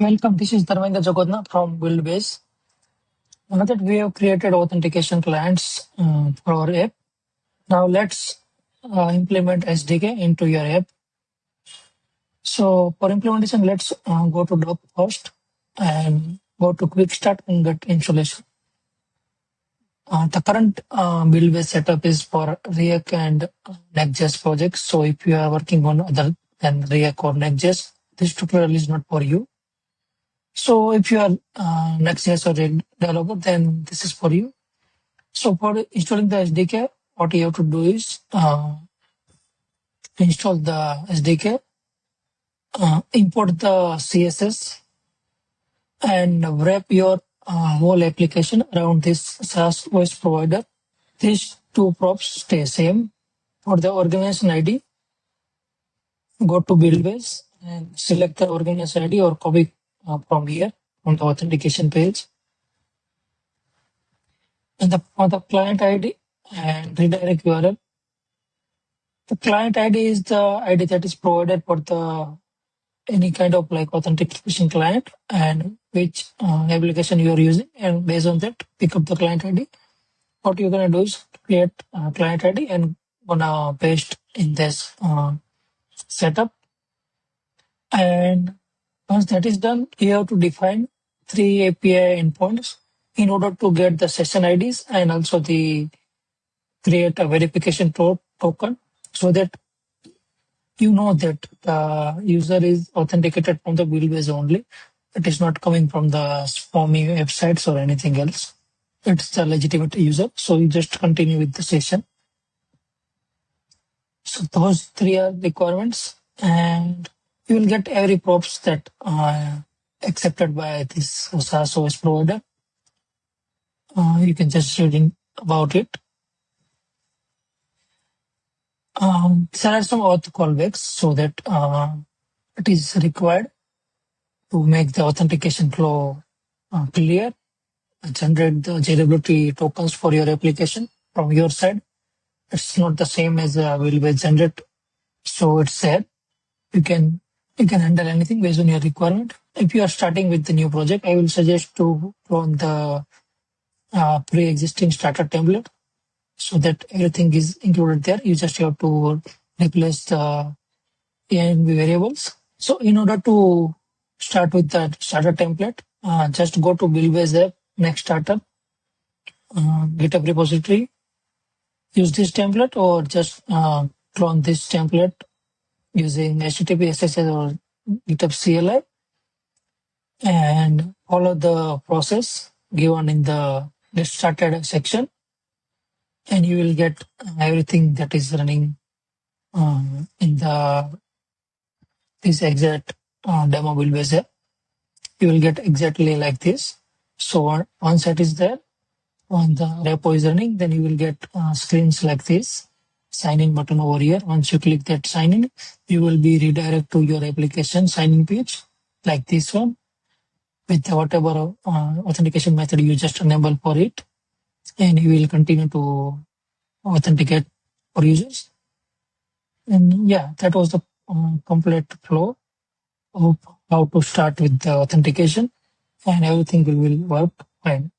Welcome, this is Dharmendra Jagodna from Buildbase. Now that we have created authentication clients for our app, now let's implement SDK into your app. So for implementation, let's go to doc first and go to quick start and get installation. The current Buildbase setup is for React and Next.js projects. So if you are working on other than React or Next.js, this tutorial is not for you. So if you are Next.js or React developer, then this is for you. So for installing the SDK, what you have to do is install the SDK, import the CSS, and wrap your whole application around this SaaS voice provider. These two props stay same. For the organization ID, go to Buildbase and select the organization ID or copy from here on the authentication page. And for the client ID and redirect URL, the client ID is the ID that is provided for the any kind of like authentication client and which application you are using, and based on that pick up the client ID. What you're gonna do is create a client ID and gonna paste in this setup. And once that is done, you have to define 3 API endpoints in order to get the session IDs and also the create a verification token, so that you know that the user is authenticated from the Buildbase only. It is not coming from the spammy websites or anything else. It's the legitimate user. So you just continue with the session. So those 3 are requirements, and you will get every props that are accepted by this SaaS OS provider. You can just read about it. There are some auth callbacks so that it is required to make the authentication flow clear, generate the JWT tokens for your application from your side. It's not the same as will be generate. So it's said you can handle anything based on your requirement. If you are starting with the new project, I will suggest to clone the pre-existing starter template, so that everything is included there. You just have to replace the env variables. So in order to start with the starter template, just go to Buildbase.app, next starter, GitHub repository, use this template, or just clone this template using HTTP SSL or GitHub CLI, and follow the process given in the get started section, and you will get everything that is running in this exact demo Buildbase app. You will get exactly like this. So once that is there, on the repo is running, then you will get screens like this, sign in button over here. Once you click that sign in, you will be redirected to your application sign in page like this one, with whatever authentication method you just enable for it, and you will continue to authenticate for users. And yeah, that was the complete flow of how to start with the authentication, and everything will work fine.